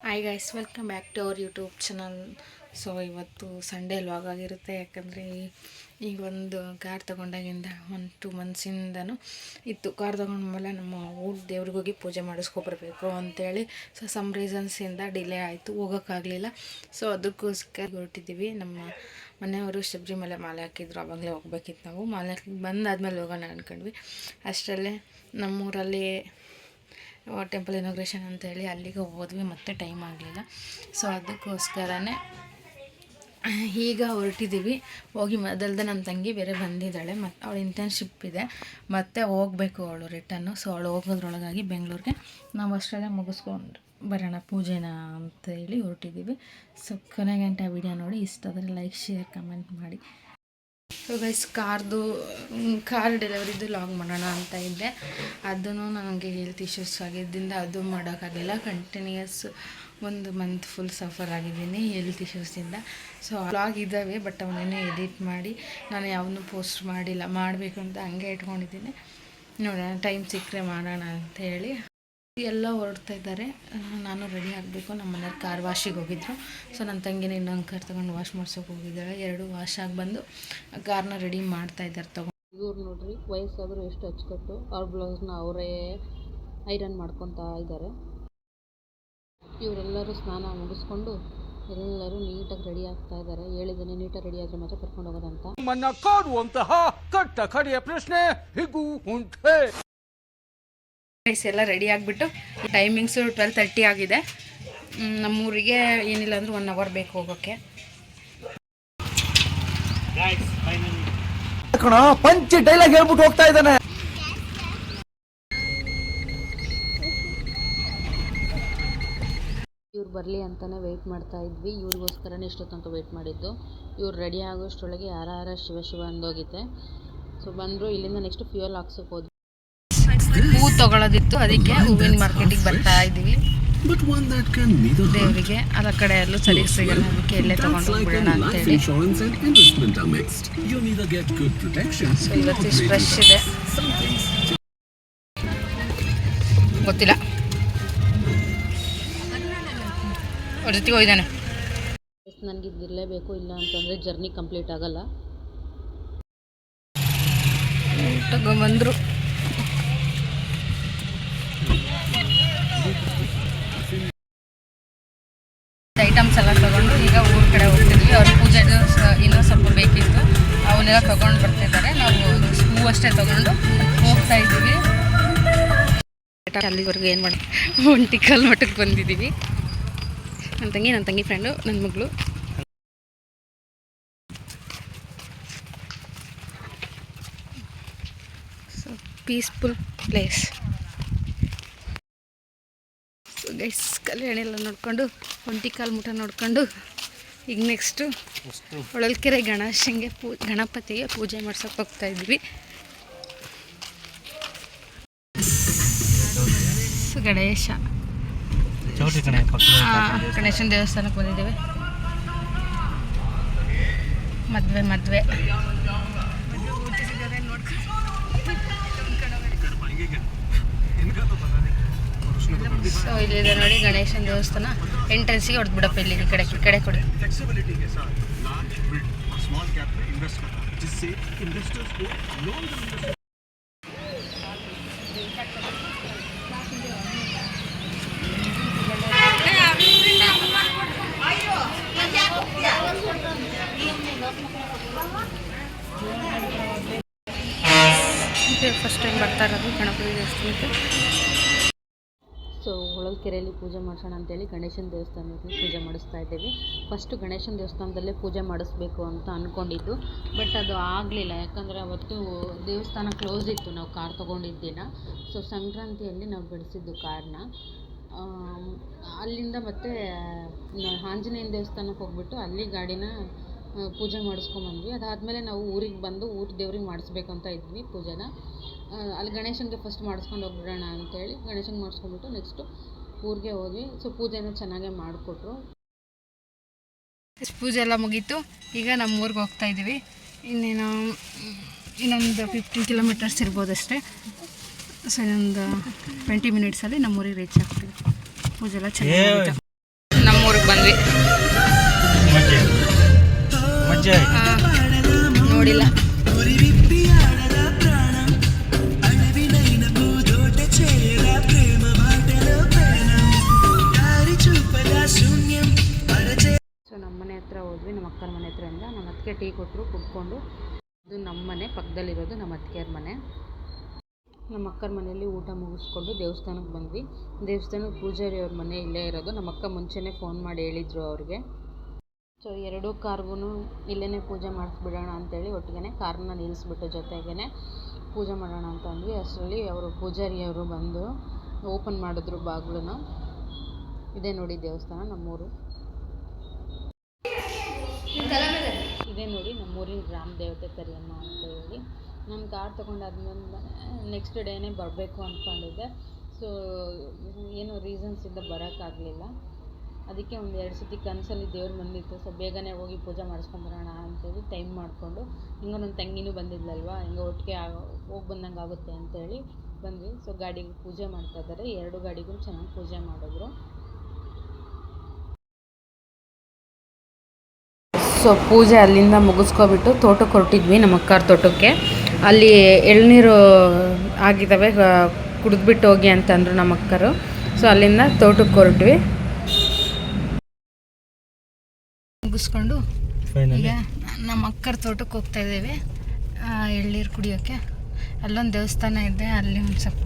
Hi guys, welcome back to our YouTube channel. So ಇವತ್ತು Sunday vlog ಆಗಿರುತ್ತೆ. ಯಾಕಂದರೆ ಈಗ ಒಂದು ಕಾರ್ ತೊಗೊಂಡಾಗಿಂದ 1-2 ಮಂತ್ಸಿಂದನೂ ಇತ್ತು. ಕಾರ್ ತೊಗೊಂಡ್ಮೇಲೆ ನಮ್ಮ ಊಟ ದೇವ್ರಿಗೆ ಹೋಗಿ ಪೂಜೆ ಮಾಡಿಸ್ಕೊಬರ್ಬೇಕು ಅಂತೇಳಿ ಸಮ್ ರೀಸನ್ಸಿಂದ ಡಿಲೇ ಆಯಿತು, ಹೋಗೋಕ್ಕಾಗಲಿಲ್ಲ. ಸೊ ಅದಕ್ಕೋಸ್ಕರ ಹೊರಟಿದ್ದೀವಿ. ನಮ್ಮ ಮನೆಯವರು ಶಬರಿಮಲೆ ಮಾಲೆ ಹಾಕಿದ್ರು, ಆವಾಗಲೇ ಹೋಗ್ಬೇಕಿತ್ತು. ನಾವು ಮಾಲೆ ಹಾಕಿ ಬಂದಾದ್ಮೇಲೆ ಹೋಗೋಣ ಅಂದ್ಕೊಂಡ್ವಿ. ಅಷ್ಟರಲ್ಲೇ ನಮ್ಮೂರಲ್ಲಿ ಟೆಂಪಲ್ ಇನಾಗ್ರೇಷನ್ ಅಂತೇಳಿ ಅಲ್ಲಿಗೆ ಹೋದ್ವಿ, ಮತ್ತೆ ಟೈಮ್ ಆಗಲಿಲ್ಲ. ಸೊ ಅದಕ್ಕೋಸ್ಕರನೇ ಈಗ ಹೊರಟಿದ್ದೀವಿ. ಹೋಗಿ ಮೊದಲ್ದೆ ನನ್ನ ತಂಗಿ ಬೇರೆ ಬಂದಿದ್ದಾಳೆ, ಮತ್ತು ಅವಳು ಇಂಟರ್ನ್ಶಿಪ್ ಇದೆ, ಮತ್ತೆ ಹೋಗಬೇಕು ಅವಳು ರಿಟರ್ನು. ಸೊ ಅವಳು ಹೋಗೋದ್ರೊಳಗಾಗಿ ಬೆಂಗಳೂರಿಗೆ ನಾವು ಅಷ್ಟರಲ್ಲೇ ಮುಗಿಸ್ಕೊಂಡು ಬರೋಣ ಪೂಜೆನ ಅಂತ ಹೇಳಿ ಹೊರಟಿದ್ದೀವಿ. ಸೊ ಕೊನೆಗಂಟೆ ವಿಡಿಯೋ ನೋಡಿ, ಇಷ್ಟ ಆದರೆ ಲೈಕ್, ಶೇರ್, ಕಮೆಂಟ್ ಮಾಡಿ. ಸೊ ಗೈಸ್, ಕಾರ್ ಡೆಲಿವರಿದು ಲಾಗ್ ಮಾಡೋಣ ಅಂತ ಇದ್ದೆ. ಅದನ್ನು ನನಗೆ ಹೆಲ್ತ್ ಇಶ್ಯೂಸ್ ಆಗಿದ್ದರಿಂದ ಅದು ಮಾಡೋಕ್ಕಾಗಿಲ್ಲ. ಕಂಟಿನ್ಯೂಯಸ್ 1 ಮಂತ್ ಫುಲ್ ಸಫರ್ ಆಗಿದ್ದೀನಿ ಹೆಲ್ತ್ ಇಶ್ಯೂಸಿಂದ. ಸೊ ಲಾಗ್ ಇದ್ದಾವೆ, ಬಟ್ ಅವನ್ನೇನೇ ಎಡಿಟ್ ಮಾಡಿ ನಾನು ಯಾವನ್ನೂ ಪೋಸ್ಟ್ ಮಾಡಿಲ್ಲ. ಮಾಡಬೇಕು ಅಂತ ಹಂಗೆ ಇಟ್ಕೊಂಡಿದ್ದೀನಿ. ನೋಡೋಣ, ಟೈಮ್ ಸಿಕ್ಕರೆ ಮಾಡೋಣ ಅಂಥೇಳಿ ಎಲ್ಲ ಹೊರಡ್ತಾ ಇದ್ದಾರೆ. ನಾನು ರೆಡಿ ಆಗಬೇಕು. ನಮ್ಮ ಮನೆಯವ್ರು ಕಾರ್ ವಾಶಿಗೆ ಹೋಗಿದ್ರು. ಸೊ ನನ್ನ ತಂಗಿನ ಇನ್ನೊಂದು ಕಾರ್ ತೊಗೊಂಡು ವಾಶ್ ಮಾಡ್ಸೋಕೆ ಹೋಗಿದ್ದಾಳೆ. 2 ವಾಶ್ ಆಗಿ ಬಂದು ಕಾರ್ನ ರೆಡಿ ಮಾಡ್ತಾ ಇದ್ದಾರೆ ತೊಗೊಂಡು. ಇವ್ರು ನೋಡ್ರಿ, ವಯಸ್ಸಾದರೂ ಎಷ್ಟು ಅಚ್ಚುಕಟ್ಟು. ಅವ್ರ ಬ್ಲೌಸ್ನ ಅವರೇ ಐರನ್ ಮಾಡ್ಕೊತಾ ಇದ್ದಾರೆ. ಇವರೆಲ್ಲರೂ ಸ್ನಾನ ಮುಗಿಸ್ಕೊಂಡು ಎಲ್ಲರೂ ನೀಟಾಗಿ ರೆಡಿ ಆಗ್ತಾ ಇದ್ದಾರೆ. ಹೇಳಿದ್ದೇನೆ, ನೀಟಾಗಿ ರೆಡಿ ಆದರೆ ಮಾತ್ರ ಕರ್ಕೊಂಡು ಹೋಗೋದಂತ. ಮನ್ನ ಕಾಡುವಂತಹ ಕಟ್ಟ ಕಡೆಯ ಪ್ರಶ್ನೆ ಹೀಗೂ ಉಂಟೆ. ಎಲ್ಲ ರೆಡಿ ಆಗಿಬಿಟ್ಟು ಟೈಮಿಂಗ್ಸು 12:30 ಆಗಿದೆ. ನಮ್ಮೂರಿಗೆ ಏನಿಲ್ಲ ಅಂದರೂ 1 ಅವರ್ ಬೇಕು ಹೋಗೋಕ್ಕೆ. ಪಂಚ್ ಡೈಲಾಗ್ ಹೇಳ್ಬಿಟ್ಟು ಹೋಗ್ತಾ ಇದ್ದಾನೆ. ಇವ್ರು ಬರಲಿ ಅಂತಲೇ ವೆಯ್ಟ್ ಮಾಡ್ತಾ ಇದ್ವಿ. ಇವ್ರಿಗೋಸ್ಕರನೇ ಇಷ್ಟೊತ್ತಂತ ವೆಯ್ಟ್ ಮಾಡಿದ್ದು. ಇವ್ರು ರೆಡಿ ಆಗೋಷ್ಟರೊಳಗೆ ಯಾರ ಶಿವ ಅಂದೋಗಿತ್ತೆ. ಸೊ ಬಂದರು. ಇಲ್ಲಿಂದ ನೆಕ್ಸ್ಟ್ ಫ್ಯೂಯಲ್ ಹಾಕ್ಸೋಕೆ ಹೋದ್ವಿ. ಹೂ ತೊಗೊಳೋದಿತ್ತು, ಅದಕ್ಕೆ ಹೂವಿನ ಮಾರ್ಕೆಟಿಗೆ ಬರ್ತಾ ಇದ್ದೀವಿ. ದೇವರಿಗೆ ಅಲ್ಲ ಕಡೆ ಎಲ್ಲೂ ಸರಿ ಸಿಗಲ್ಲ, ಅದಕ್ಕೆ ಎಲ್ಲೇ ತೊಗೊಂಡು ಹೋಗ್ಬಿಡೋಣ ಅಂತೇಳಿ. ಸೊ ಇವತ್ತು ಇಷ್ಟು ಫ್ರೆಶ್ ಇದೆ, ಗೊತ್ತಿಲ್ಲ. ಅವ್ರ ಜೊತೆಗೆ ಹೋಗಿದ್ದಾನೆ. ನನಗೆ ಇರಲೇಬೇಕು, ಇಲ್ಲ ಅಂತಂದರೆ ಜರ್ನಿ ಕಂಪ್ಲೀಟ್ ಆಗಲ್ಲ. ತಗೊಂಬಂದರು. ಐಟಮ್ಸ್ ಎಲ್ಲ ತೊಗೊಂಡು ಈಗ ಊರ ಕಡೆ ಹೋಗ್ತಿದ್ವಿ. ಅವ್ರ ಪೂಜೆದು ಇನ್ನೂ ಸ್ವಲ್ಪ ಬೇಕಿತ್ತು, ಅವನ್ನೆಲ್ಲ ತೊಗೊಂಡು ಬರ್ತಿದ್ದಾರೆ. ನಾವು ಹೂವಷ್ಟೇ ತೊಗೊಂಡು ಹೋಗ್ತಾ ಇದ್ದೀವಿ. ಅಲ್ಲಿವರೆಗೂ ಏನು ಮಾಡಿ ಒಂಟಿಕಲ್ ಮಠಕ್ಕೆ ಬಂದಿದ್ದೀವಿ. ನನ್ನ ತಂಗಿ ಫ್ರೆಂಡು, ನನ್ನ ಮಗಳು. So peaceful place. ಗೈಸ್, ಕಲ್ಯಾಣಿ ಎಲ್ಲ ನೋಡಿಕೊಂಡು ಒಂಟಿಕಾಲ್ ಮಠ ನೋಡಿಕೊಂಡು ಈಗ ನೆಕ್ಸ್ಟು ಹೊಳಲ್ಕೆರೆ ಗಣಪತಿಗೆ ಪೂಜೆ ಮಾಡ್ಸೋಕೆ ಹೋಗ್ತಾ ಇದ್ವಿ. ಗಣೇಶನ ದೇವಸ್ಥಾನಕ್ಕೆ ಬಂದಿದ್ದೇವೆ. ಮದುವೆ ಸೊ ಇಲ್ಲಿದೆ ನೋಡಿ ಗಣೇಶನ ದೇವಸ್ಥಾನ. ಎಂಟ್ರೆನ್ಸಿಗೆ ಹೊಡೆದು ಬಿಡಪ್ಪ, ಇಲ್ಲಿ ಈ ಕಡೆ ಕೊಡಿ. ಫಸ್ಟ್ ಟೈಮ್ ಬರ್ತಾ ಇರೋದು ಗಣಪತಿ ದೇವಸ್ಥಾನಕ್ಕೆ. ಸೊ ಹೊಳಲ್ಕೆರೆಯಲ್ಲಿ ಪೂಜೆ ಮಾಡಿಸೋಣ ಅಂತೇಳಿ ಗಣೇಶನ ದೇವಸ್ಥಾನದಲ್ಲಿ ಪೂಜೆ ಮಾಡಿಸ್ತಾ ಇದ್ದೀವಿ. ಫಸ್ಟು ಗಣೇಶನ ದೇವಸ್ಥಾನದಲ್ಲೇ ಪೂಜೆ ಮಾಡಿಸ್ಬೇಕು ಅಂತ ಅಂದ್ಕೊಂಡಿದ್ದು, ಬಟ್ ಅದು ಆಗಲಿಲ್ಲ. ಯಾಕಂದರೆ ಅವತ್ತು ದೇವಸ್ಥಾನ ಕ್ಲೋಸ್ ಇತ್ತು, ನಾವು ಕಾರ್ ತೊಗೊಂಡಿದ್ದ ದಿನ. ಸೊ ಸಂಕ್ರಾಂತಿಯಲ್ಲಿ ನಾವು ಬಿಡಿಸಿದ್ದು ಕಾರ್ನ. ಅಲ್ಲಿಂದ ಮತ್ತೆ ಆಂಜನೇಯನ ದೇವಸ್ಥಾನಕ್ಕೆ ಹೋಗ್ಬಿಟ್ಟು ಅಲ್ಲಿ ಗಾಡಿನ ಪೂಜೆ ಮಾಡಿಸ್ಕೊಂಬಂದ್ವಿ. ಅದಾದಮೇಲೆ ನಾವು ಊರಿಗೆ ಬಂದು ದೇವ್ರಿಗೆ ಮಾಡಿಸ್ಬೇಕು ಅಂತ ಇದ್ವಿ ಪೂಜೆನ. ಅಲ್ಲಿ ಗಣೇಶನಿಗೆ ಫಸ್ಟ್ ಮಾಡಿಸ್ಕೊಂಡು ಹೋಗ್ಬಿಡೋಣ ಅಂತೇಳಿ ಗಣೇಶನಿಗೆ ಮಾಡಿಸ್ಕೊಂಡ್ಬಿಟ್ಟು ನೆಕ್ಸ್ಟು ಊರಿಗೆ ಹೋದ್ವಿ. ಸೊ ಪೂಜೆನ ಚೆನ್ನಾಗೇ ಮಾಡಿಕೊಟ್ರು. ಪೂಜೆ ಎಲ್ಲ ಮುಗೀತು. ಈಗ ನಮ್ಮ ಊರಿಗೆ ಹೋಗ್ತಾ ಇದ್ದೀವಿ. ಇನ್ನೊಂದು 15 ಕಿಲೋಮೀಟರ್ಸ್ ಇರ್ಬೋದಷ್ಟೇ. ಸೊ ಇನ್ನೊಂದು 20 ಮಿನಿಟ್ಸಲ್ಲಿ ನಮ್ಮೂರಿಗೆ ರೀಚ್ ಆಗ್ತೀವಿ. ಪೂಜೆ ಎಲ್ಲ ಚೆನ್ನಾಗಿ ನಮ್ಮೂರಿಗೆ ಬಂದ್ವಿ. ನೋಡಿಲ್ಲ. ಸೊ ನಮ್ಮ ಮನೆ ಹತ್ರ ಹೋದ್ವಿ, ನಮ್ಮ ಅಕ್ಕನ ಮನೆ ಹತ್ರದಿಂದ. ನಮ್ಮ ಅತ್ತಿಗೆ ಟೀ ಕೊಟ್ಟರು, ಕುಡ್ಕೊಂಡು. ಇದು ನಮ್ಮ ಮನೆ ಪಕ್ಕದಲ್ಲಿರೋದು ನಮ್ಮ ಅತ್ತಿಗೆಯರ ಮನೆ. ನಮ್ಮ ಅಕ್ಕನ ಮನೆಯಲ್ಲಿ ಊಟ ಮುಗಿಸ್ಕೊಂಡು ದೇವಸ್ಥಾನಕ್ಕೆ ಬಂದ್ವಿ. ದೇವಸ್ಥಾನಕ್ಕೆ ಪೂಜಾರಿ ಅವ್ರ ಮನೆ ಇಲ್ಲೇ ಇರೋದು. ನಮ್ಮ ಅಕ್ಕ ಮುಂಚೆನೇ ಫೋನ್ ಮಾಡಿ ಹೇಳಿದರು ಅವ್ರಿಗೆ. ಸೊ ಎರಡೂ ಕಾರ್ಗೂ ಇಲ್ಲೇ ಪೂಜೆ ಮಾಡಿಸ್ಬಿಡೋಣ ಅಂತೇಳಿ ಒಟ್ಟಿಗೆ ಕಾರ್ನ ನಿಲ್ಲಿಸ್ಬಿಟ್ಟು ಜೊತೆಗೇ ಪೂಜೆ ಮಾಡೋಣ ಅಂತ ಅಂದ್ವಿ. ಅಷ್ಟರಲ್ಲಿ ಅವರು ಪೂಜಾರಿಯವರು ಬಂದು ಓಪನ್ ಮಾಡಿದ್ರು ಬಾಗಿಲನ್ನು. ಇದೇ ನೋಡಿ ದೇವಸ್ಥಾನ, ನಮ್ಮೂರು. ಇದೇ ನೋಡಿ ನಮ್ಮೂರಿನ ಗ್ರಾಮ ದೇವತೆ ಕರಿಯಮ್ಮ ಅಂತ ಹೇಳಿ. ನಾನು ಕಾರ್ ತೊಗೊಂಡಾದ್ಮೇಲೆ ನೆಕ್ಸ್ಟ್ ಡೇನೇ ಬರಬೇಕು ಅಂದ್ಕೊಂಡಿದ್ದೆ. ಸೊ ಏನೋ ರೀಸನ್ಸಿಂದ ಬರೋಕ್ಕಾಗಲಿಲ್ಲ. ಅದಕ್ಕೆ ಒಂದು 2 ಸತಿ ಕನಸಲ್ಲಿ ದೇವ್ರು ಬಂದಿತ್ತು. ಸೊ ಬೇಗನೆ ಹೋಗಿ ಪೂಜೆ ಮಾಡಿಸ್ಕೊಂಬರೋಣ ಅಂತೇಳಿ ಟೈಮ್ ಮಾಡಿಕೊಂಡು, ಹಿಂಗೆ ನನ್ನ ತಂಗಿನೂ ಬಂದಿದ್ಲಲ್ವ, ಹಿಂಗೆ ಒಟ್ಟಿಗೆ ಹೋಗಿ ಬಂದಂಗೆ ಆಗುತ್ತೆ ಅಂತೇಳಿ ಬಂದ್ವಿ. ಸೊ ಗಾಡಿಗೆ ಪೂಜೆ ಮಾಡ್ತಾಯಿದ್ದಾರೆ. 2 ಗಾಡಿಗೂ ಚೆನ್ನಾಗಿ ಪೂಜೆ ಮಾಡಿದ್ರು. ಸೊ ಪೂಜೆ ಅಲ್ಲಿಂದ ಮುಗಿಸ್ಕೊಬಿಟ್ಟು ತೋಟಕ್ಕೆ ಹೊರಟಿದ್ವಿ, ನಮ್ಮ ಅಕ್ಕಾರ ತೋಟಕ್ಕೆ. ಅಲ್ಲಿ ಎಳ್ನೀರು ಆಗಿದ್ದಾವೆ, ಕುಡಿದ್ಬಿಟ್ಟು ಹೋಗಿ ಅಂತಂದರು ನಮ್ಮ ಅಕ್ಕರು. ಸೊ ಅಲ್ಲಿಂದ ತೋಟಕ್ಕೆ ಹೊರಟ್ವಿ. ಮುಗಿಸ್ಕೊಂಡು ಈಗ ನಮ್ಮ ಅಕ್ಕರ ತೋಟಕ್ಕೆ ಹೋಗ್ತಾ ಇದ್ದೇವೆ ಎಳ್ನೀರು ಕುಡಿಯೋಕ್ಕೆ. ಅಲ್ಲೊಂದು ದೇವಸ್ಥಾನ ಇದೆ, ಅಲ್ಲಿ ಒಂದು ಸ್ವಲ್ಪ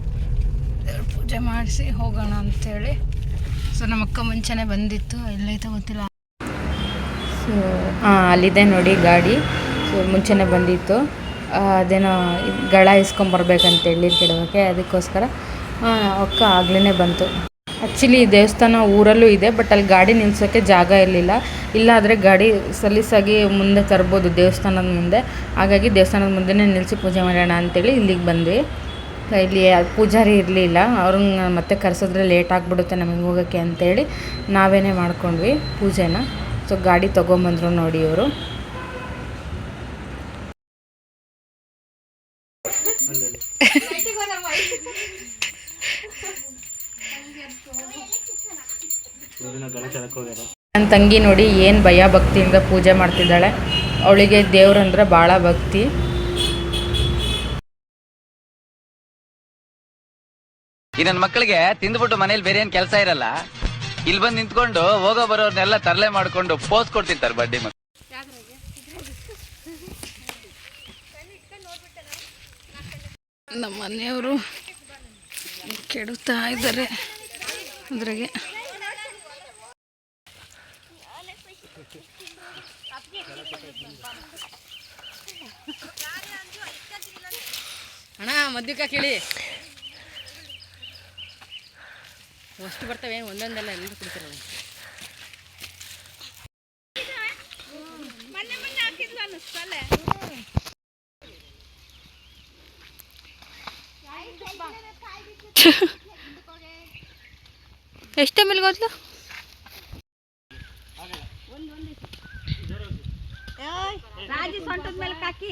ಪೂಜೆ ಮಾಡಿಸಿ ಹೋಗೋಣ ಅಂಥೇಳಿ. ಸೊ ನಮ್ಮ ಅಕ್ಕ ಮುಂಚೆನೇ ಬಂದಿತ್ತು, ಎಲ್ಲೈತೆ ಗೊತ್ತಿಲ್ಲ. ಸೊ ಅಲ್ಲಿದೆ ನೋಡಿ ಗಾಡಿ. ಸೊ ಮುಂಚೆನೇ ಬಂದಿತ್ತು. ಅದೇನೋ ಗಳ ಇಸ್ಕೊಂಬರ್ಬೇಕಂತ ಎಳ್ನೀರು ಕೆಡೋಕ್ಕೆ, ಅದಕ್ಕೋಸ್ಕರ ಅಕ್ಕ ಆಗ್ಲೇ ಬಂತು. ಆ್ಯಕ್ಚುಲಿ ಈ ದೇವಸ್ಥಾನ ಊರಲ್ಲೂ ಇದೆ, ಬಟ್ ಅಲ್ಲಿ ಗಾಡಿ ನಿಲ್ಸೋಕ್ಕೆ ಜಾಗ ಇರಲಿಲ್ಲ. ಇಲ್ಲಾದರೆ ಗಾಡಿ ಸಲೀಸಾಗಿ ಮುಂದೆ ತರ್ಬೋದು ದೇವಸ್ಥಾನದ ಮುಂದೆ. ಹಾಗಾಗಿ ದೇವಸ್ಥಾನದ ಮುಂದೆನೇ ನಿಲ್ಲಿಸಿ ಪೂಜೆ ಮಾಡೋಣ ಅಂತೇಳಿ ಇಲ್ಲಿಗೆ ಬಂದ್ವಿ. ಇಲ್ಲಿ ಪೂಜಾರಿ ಇರಲಿಲ್ಲ, ಅವ್ರಂಗೆ ಮತ್ತೆ ಕರೆಸಿದ್ರೆ ಲೇಟ್ ಆಗಿಬಿಡುತ್ತೆ ನಮಗೆ ಹೋಗೋಕ್ಕೆ ಅಂತೇಳಿ ನಾವೇನೇ ಮಾಡ್ಕೊಂಡ್ವಿ ಪೂಜೆನ. ಸೊ ಗಾಡಿ ತೊಗೊಂಬಂದರು ನೋಡಿ ಇವರು. ನನ್ನ ತಂಗಿ ನೋಡಿ ಏನು ಭಯ ಭಕ್ತಿಯಿಂದ ಪೂಜೆ ಮಾಡ್ತಿದ್ದಾಳೆ. ಅವಳಿಗೆ ದೇವ್ರಂದ್ರೆ ಭಾಳ ಭಕ್ತಿ. ಈ ನನ್ನ ಮಕ್ಕಳಿಗೆ ತಿಂದ್ಬಿಟ್ಟು ಮನೇಲಿ ಬೇರೆ ಏನ್ ಕೆಲಸ ಇರಲ್ಲ, ಇಲ್ಲಿ ಬಂದು ನಿಂತ್ಕೊಂಡು ಹೋಗೋ ಬರೋರ್ನೆಲ್ಲ ತರಲೆ ಮಾಡ್ಕೊಂಡು ಪೋಸ್ ಕೊಡ್ತಿರ್ತಾರೆ ಬಡ್ಡಿ ಮಕ್ಕಳು. ನಮ್ಮ ಮನೆಯವರು ಕೆಡುತ್ತಾ ಇದ್ದಾರೆ ಅದ್ರಾಗೆ. ಅಣ್ಣ ಮದ್ಯಕ ಕೇಳಿ ಅಷ್ಟು ಬರ್ತವೆ, ಒಂದೊಂದೆಲ್ಲ ಎಲ್ಲರೂ ಕುಡಿತಾರೆ. ಎಷ್ಟು ಮೇಲೆ ಗೊತ್ತು ರಾಜಿ ಸೊಂಟದ ಮೇಲೆ ಕಾಕಿ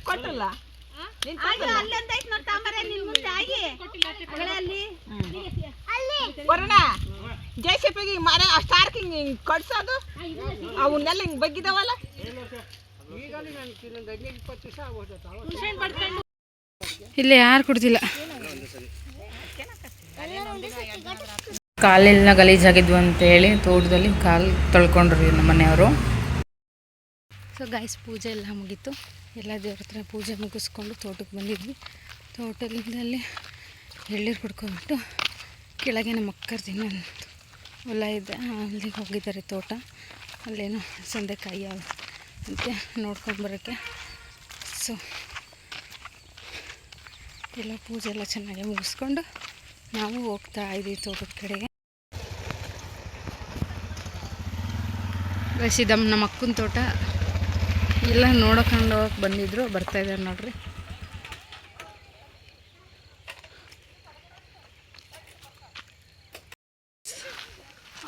ಕೊಟ್ಟಲ್ಲ ಜೆಸಿಪಿಗೆ ಮರ ಸ್ಟಾರ್ಕ್ ಹಿಂಗ್ ಕಟ್ಸೋದು ಅವನ್ನೆಲ್ಲ ಹಿಂಗ್ ಬಗ್ಗಿದಾವಲ್ಲ. ಇಲ್ಲಿ ಯಾರು ಕುಡ್ದಿಲ್ಲ. ಕಾಲೆಲ್ಲ ಗಲೀಜಾಗಿದ್ವು ಅಂತೇಳಿ ತೋಟದಲ್ಲಿ ಕಾಲು ತೊಳ್ಕೊಂಡ್ರಿ ನಮ್ಮ ಮನೆಯವರು. ಸೊ ಗಾಯ್ಸ್ ಪೂಜೆ ಎಲ್ಲ ಮುಗೀತು. ಎಲ್ಲ ದೇವ್ರ ಹತ್ರ ಪೂಜೆ ಮುಗಿಸ್ಕೊಂಡು ತೋಟಕ್ಕೆ ಬಂದಿದ್ವಿ. ತೋಟದಲ್ಲಿ ಎಳ್ನೀರು ಕುಡ್ಕೊಂಡ್ಬಿಟ್ಟು ಕೆಳಗೆ ನಮ್ಮ ಅಕ್ಕರ್ದು ಇನ್ನೊಂದು ಹೊಲ ಇದೆ, ಅಲ್ಲಿಗೆ ಹೋಗಿದ್ದಾರೆ ತೋಟ. ಅಲ್ಲೇನೋ ಸೌಂದೆಕಾಯಿ ಅಂತ ನೋಡ್ಕೊಂಬರೋಕ್ಕೆ. ಸೊ ಎಲ್ಲ ಪೂಜೆ ಎಲ್ಲ ಚೆನ್ನಾಗಿ ಮುಗಿಸ್ಕೊಂಡು ನಾವು ಹೋಗ್ತಾ ಇದ್ದೀವಿ ತೋಟದ ಕಡೆಗೆ. ಬಸಿದಮ್ಮ ನಮ್ಮ ಅಕ್ಕನ ತೋಟ ಎಲ್ಲ ನೋಡ್ಕೊಂಡು ಹೋಗಕ್ಕೆ ಬಂದಿದ್ರು, ಬರ್ತಾಯಿದ್ದಾರೆ ನೋಡ್ರಿ.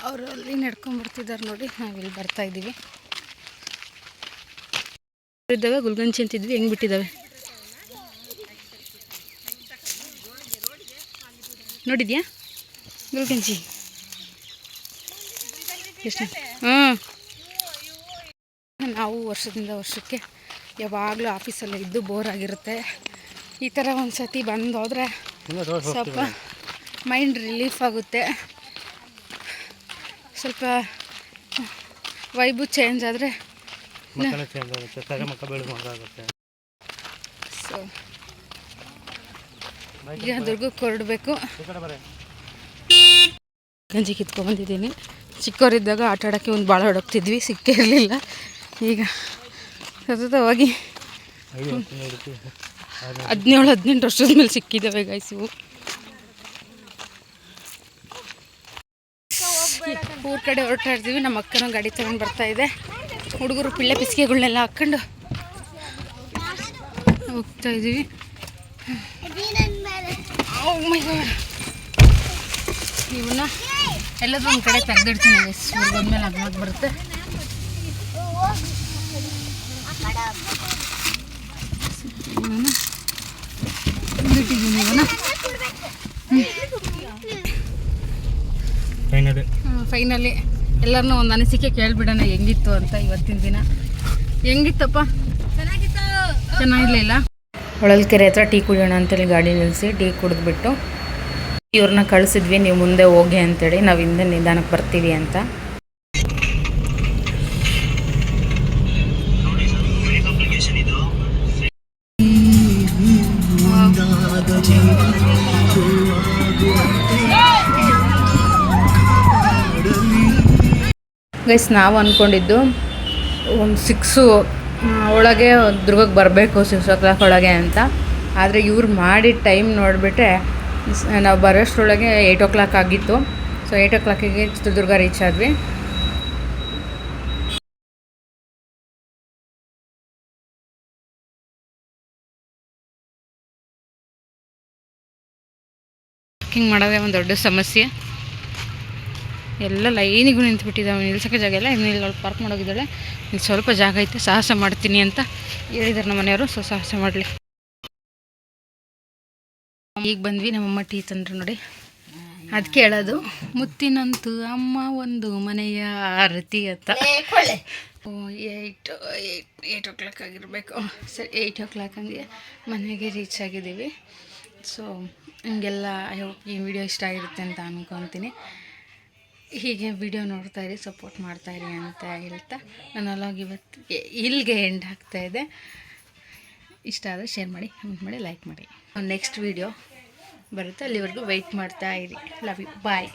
ಅವರು ಅಲ್ಲಿ ನಡ್ಕೊಂಡ್ಬರ್ತಿದ್ದಾರೆ ನೋಡಿ, ನಾವಿಲ್ಲಿ ಬರ್ತಾಯಿದ್ದೀವಿ. ಇದ್ದಾಗ ಗುಲ್ಗಂಜಿ ಅಂತಿದ್ವಿ, ಹೆಂಗೆ ಬಿಟ್ಟಿದ್ದಾವೆ ನೋಡಿದ್ಯಾ ಗುಲ್ಗಂಜಿ ಎಷ್ಟು? ನಾವು ವರ್ಷದಿಂದ ವರ್ಷಕ್ಕೆ ಯಾವಾಗಲೂ ಆಫೀಸಲ್ಲೇ ಇದ್ದು ಬೋರ್ ಆಗಿರುತ್ತೆ. ಈ ಥರ ಒಂದು ಸತಿ ಬಂದು ಹೋದರೆ ಸ್ವಲ್ಪ ಮೈಂಡ್ ರಿಲೀಫ್ ಆಗುತ್ತೆ, ಸ್ವಲ್ಪ ವೈಬು ಚೇಂಜ್ ಆದರೆ ಸೊ ಈಗ ದುರ್ಗಕ್ಕೆ ಹೊರಡಬೇಕು. ಗಂಜಿ ಕಿತ್ಕೊಂಡ್ಬಂದಿದ್ದೀನಿ. ಚಿಕ್ಕವರಿದ್ದಾಗ ಆಟ ಆಡೋಕ್ಕೆ ಒಂದು ಭಾಳ ಹೊಡೋಗ್ತಿದ್ವಿ, ಸಿಕ್ಕೇ ಇರಲಿಲ್ಲ. ಈಗ ಸತತವಾಗಿ 17-18 ವರ್ಷದ ಮೇಲೆ ಸಿಕ್ಕಿದ್ದಾವೆ ಗೈಸ್ ಇವು. ಊರ ಕಡೆ ಹೊರಡ್ತಾ ಇರ್ತೀವಿ. ನಮ್ಮ ಅಕ್ಕನ ಗಾಡಿ ತಗೊಂಡು ಬರ್ತಾ ಇದೆ. ಹುಡುಗರು ಪಿಳ್ಳೆ ಪಿಸಿಗೆಗಳನ್ನೆಲ್ಲ ಹಾಕ್ಕೊಂಡು ಹೋಗ್ತಾ ಇದ್ದೀವಿ. ಇವನ್ನ ಎಲ್ಲದೂ ಒಂದು ಕಡೆ ತೆಗ್ದಿಡ್ತೀನಿ ಗೈಸ್. ಬಂದಮೇಲೆ ಅದ್ಮಾಗಿ ಬರುತ್ತೆ. ಬಿಟ್ಟಿದ್ದೀನಿ ಇವನ್ನ. ಫೈನಲಿ ಎಲ್ಲರನ್ನೂ ಒಂದು ಅನಿಸಿಕೆ ಕೇಳಿಬಿಡೋಣ ಹೆಂಗಿತ್ತು ಅಂತ. ಇವತ್ತಿನ ದಿನ ಹೆಂಗಿತ್ತಪ್ಪ? ಚೆನ್ನಾಗಿರಲಿಲ್ಲ. ಹೊಳಲ್ಕೆರೆ ಹತ್ರ ಟೀ ಕುಡಿಯೋಣ ಅಂತೇಳಿ ಗಾಡಿ ನಿಲ್ಲಿಸಿ ಟೀ ಕುಡಿದ್ಬಿಟ್ಟು ಇವ್ರನ್ನ ಕಳಿಸಿದ್ವಿ, ನೀವು ಮುಂದೆ ಹೋಗಿ ಅಂತೇಳಿ, ನಾವು ಹಿಂದೆ ನಿಧಾನಕ್ಕೆ ಬರ್ತೀವಿ ಅಂತ. ಗೈಸ್ ನಾವು ಅಂದ್ಕೊಂಡಿದ್ದು ಒಂದು 6 ಒಳಗೆ ದುರ್ಗಕ್ಕೆ ಬರಬೇಕು, 6 o'clock ಒಳಗೆ ಅಂತ. ಆದರೆ ಇವ್ರು ಮಾಡಿದ ಟೈಮ್ ನೋಡಿಬಿಟ್ರೆ ನಾವು ಬರೋಷ್ಟರೊಳಗೆ 8 o'clock ಆಗಿತ್ತು. ಸೊ 8 o'clockಗೆ ಚಿತ್ರದುರ್ಗ ರೀಚ್ ಆದ್ವಿ. ಪಾರ್ಕಿಂಗ್ ಮಾಡೋದೇ ಒಂದು ದೊಡ್ಡ ಸಮಸ್ಯೆ. ಎಲ್ಲ ಲೈನಿಗೂ ನಿಂತುಬಿಟ್ಟಿದ್ದಾವೆ, ನಿಲ್ಸೋಕ್ಕೆ ಜಾಗ ಇಲ್ಲ. ಇನ್ನು ಇಲ್ಲಿ ಪಾರ್ಕ್ ಮಾಡೋಗಿದ್ದಾಳೆ. ಇಲ್ಲಿ ಸ್ವಲ್ಪ ಜಾಗ ಐತೆ, ಸಾಹಸ ಮಾಡ್ತೀನಿ ಅಂತ ಹೇಳಿದ್ದಾರೆ ನಮ್ಮ ಮನೆಯವರು. ಸೊ ಸಾಹಸ ಮಾಡಲಿ. ಈಗ ಬಂದ್ವಿ, ನಮ್ಮಮ್ಮ ಟೀ ತಂದ್ರು ನೋಡಿ. ಅದಕ್ಕೆ ಹೇಳೋದು, ಮುತ್ತಿನಂತೂ ಅಮ್ಮ ಒಂದು ಮನೆಯ ಆರತಿ ಅಂತ. 8 o'clock ಆಗಿರಬೇಕು. ಸರಿ 8 o'clock ಹಂಗೆ ಮನೆಗೆ ರೀಚ್ ಆಗಿದ್ದೀವಿ. ಸೊ ಹಿಂಗೆಲ್ಲ ಈ ವಿಡಿಯೋ ಇಷ್ಟ ಆಗಿರುತ್ತೆ ಅಂತ ಅಂದ್ಕೊತೀನಿ. ಹೀಗೆ ವಿಡಿಯೋ ನೋಡ್ತಾಯಿರಿ, ಸಪೋರ್ಟ್ ಮಾಡ್ತಾಯಿರಿ ಅಂತ ಹೇಳ್ತಾ ನಾನು ಅಲಾಗಿ ಇವತ್ತು ಇಲ್ಲಿಗೆ ಎಂಡ್ ಆಗ್ತಾಯಿದೆ. ಇಷ್ಟ ಆದರೆ ಶೇರ್ ಮಾಡಿ, ಕಮೆಂಟ್ ಮಾಡಿ, ಲೈಕ್ ಮಾಡಿ. ನೆಕ್ಸ್ಟ್ ವಿಡಿಯೋ ಬರುತ್ತೆ, ಅಲ್ಲಿವರೆಗೂ ವೆಯ್ಟ್ ಮಾಡ್ತಾ ಇರಿ. Love you, bye.